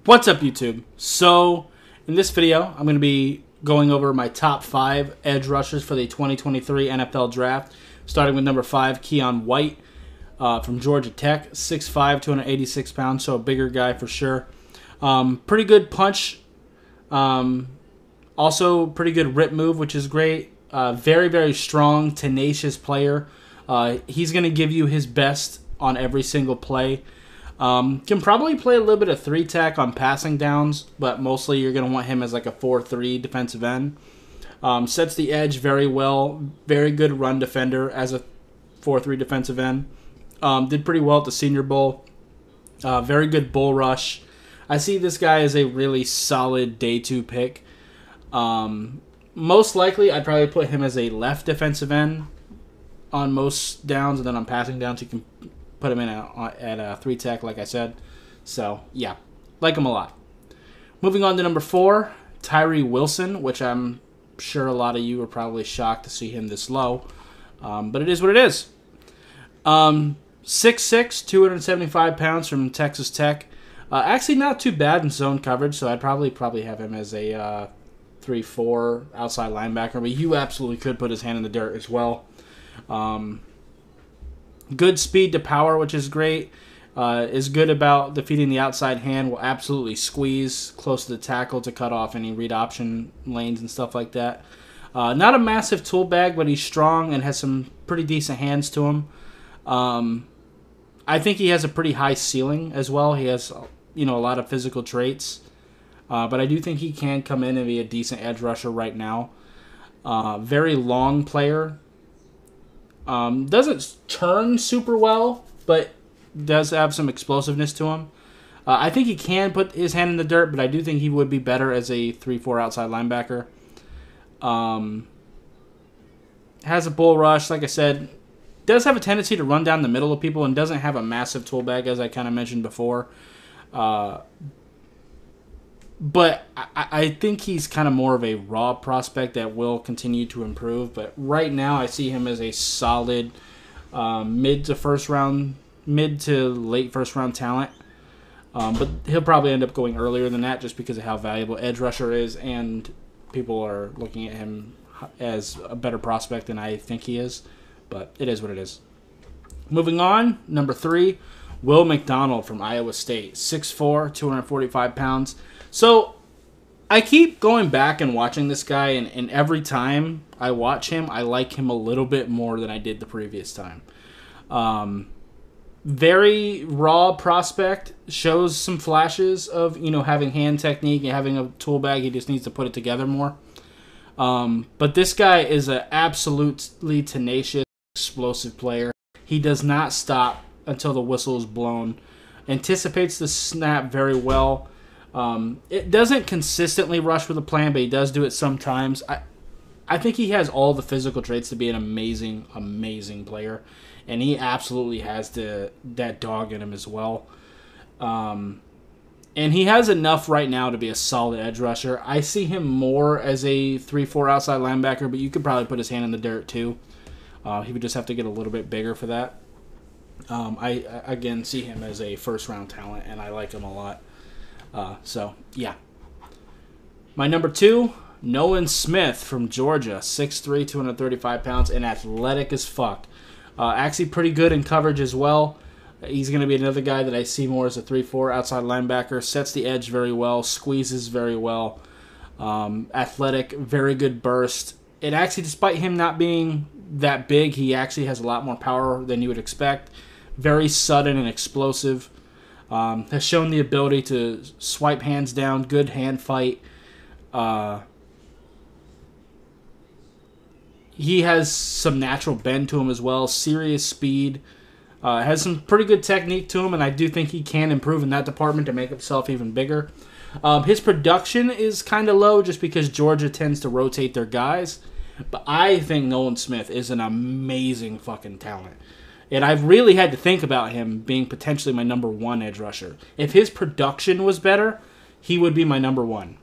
What's up, YouTube? So, in this video, I'm going to be going over my top 5 edge rushers for the 2023 NFL Draft, starting with number 5, Keion White from Georgia Tech, 6'5", 286 pounds, so a bigger guy for sure. Pretty good punch, also pretty good rip move, which is great. Very, very strong, tenacious player. He's going to give you his best on every single play. Can probably play a little bit of 3-tech on passing downs, but mostly you're going to want him as like a 4-3 defensive end. Sets the edge very well. Very good run defender as a 4-3 defensive end. Did pretty well at the Senior Bowl. Very good bull rush. I see this guy as a really solid day 2 pick. Most likely, I'd probably put him as a left defensive end on most downs, and then on passing downs, you can put him in at a 3-tech, like I said. So, yeah, like him a lot. Moving on to number 4, Tyree Wilson, which I'm sure a lot of you are probably shocked to see him this low. But it is what it is. 6'6", 275 pounds from Texas Tech. Actually, not too bad in zone coverage, so I'd probably have him as a 3-4 outside linebacker. But you absolutely could put his hand in the dirt as well. Good speed to power, which is great. Is good about defeating the outside hand. Will absolutely squeeze close to the tackle to cut off any read option lanes and stuff like that. Not a massive tool bag, but he's strong and has some pretty decent hands to him. I think he has a pretty high ceiling as well. He has, a lot of physical traits. But I do think he can come in and be a decent edge rusher right now. Very long player. Doesn't turn super well, but does have some explosiveness to him. I think he can put his hand in the dirt, but I do think he would be better as a 3-4 outside linebacker. Has a bull rush, like I said. Does have a tendency to run down the middle of people and doesn't have a massive tool bag, as I kind of mentioned before. But I think he's kind of more of a raw prospect that will continue to improve. But right now, I see him as a solid mid to late first round talent. But he'll probably end up going earlier than that just because of how valuable edge rusher is, and people are looking at him as a better prospect than I think he is. But it is what it is. Moving on, number 3, Will McDonald from Iowa State, 6'4", 245 pounds. So, I keep going back and watching this guy, and every time I watch him, I like him a little bit more than I did the previous time. Very raw prospect, shows some flashes of, having hand technique and having a tool bag. He just needs to put it together more. But this guy is an absolutely tenacious, explosive player. He does not stop until the whistle is blown. Anticipates the snap very well. It doesn't consistently rush with a plan, but he does do it sometimes. I think he has all the physical traits to be an amazing, amazing player, and he absolutely has that dog in him as well. And he has enough right now to be a solid edge rusher. I see him more as a 3-4 outside linebacker, but you could probably put his hand in the dirt too. He would just have to get a little bit bigger for that. I again see him as a first-round talent, and I like him a lot. So, yeah. My number 2, Nolan Smith from Georgia, 6'3", 235 pounds, and athletic as fuck. Actually pretty good in coverage as well. He's going to be another guy that I see more as a 3-4 outside linebacker. Sets the edge very well, squeezes very well. Athletic, very good burst. And actually, despite him not being that big, he actually has a lot more power than you would expect. Very sudden and explosive. Has shown the ability to swipe hands down, good hand fight. He has some natural bend to him as well, serious speed. Has some pretty good technique to him, and I do think he can improve in that department to make himself even bigger. His production is kind of low just because Georgia tends to rotate their guys, but I think Nolan Smith is an amazing fucking talent. And I've really had to think about him being potentially my number 1 edge rusher. If his production was better, he would be my number 1.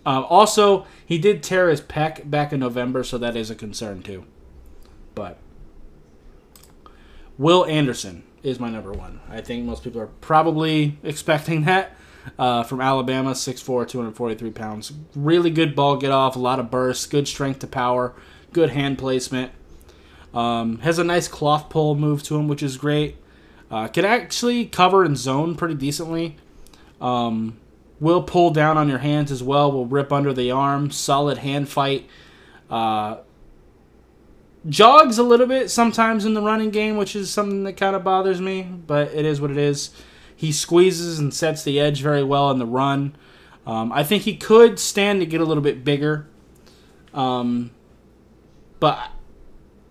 Also, he did tear his pec back in November, so that is a concern too. But Will Anderson is my number 1. I think most people are probably expecting that. from Alabama, 6'4", 243 pounds. Really good ball get off, a lot of burst, good strength to power, good hand placement. Has a nice cloth pull move to him, which is great. Can actually cover and zone pretty decently. Will pull down on your hands as well. Will rip under the arm. Solid hand fight. Jogs a little bit sometimes in the running game, which is something that kind of bothers me, but it is what it is. He squeezes and sets the edge very well in the run. I think he could stand to get a little bit bigger. But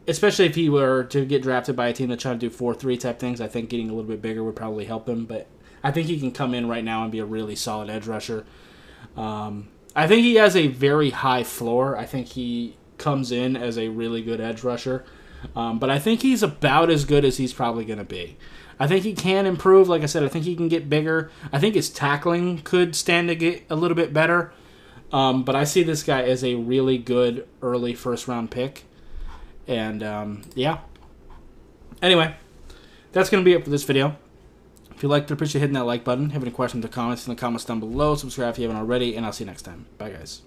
especially if he were to get drafted by a team that's trying to do 4-3 type things, I think getting a little bit bigger would probably help him. But I think he can come in right now and be a really solid edge rusher. I think he has a very high floor. I think he comes in as a really good edge rusher. But I think he's about as good as he's probably going to be. I think he can improve. Like I said, I think he can get bigger. I think his tackling could stand to get a little bit better. But I see this guy as a really good early first-round pick. And, yeah. Anyway, that's going to be it for this video. If you liked it, appreciate hitting that like button. Have any questions or comments in the comments down below. Subscribe if you haven't already, and I'll see you next time. Bye, guys.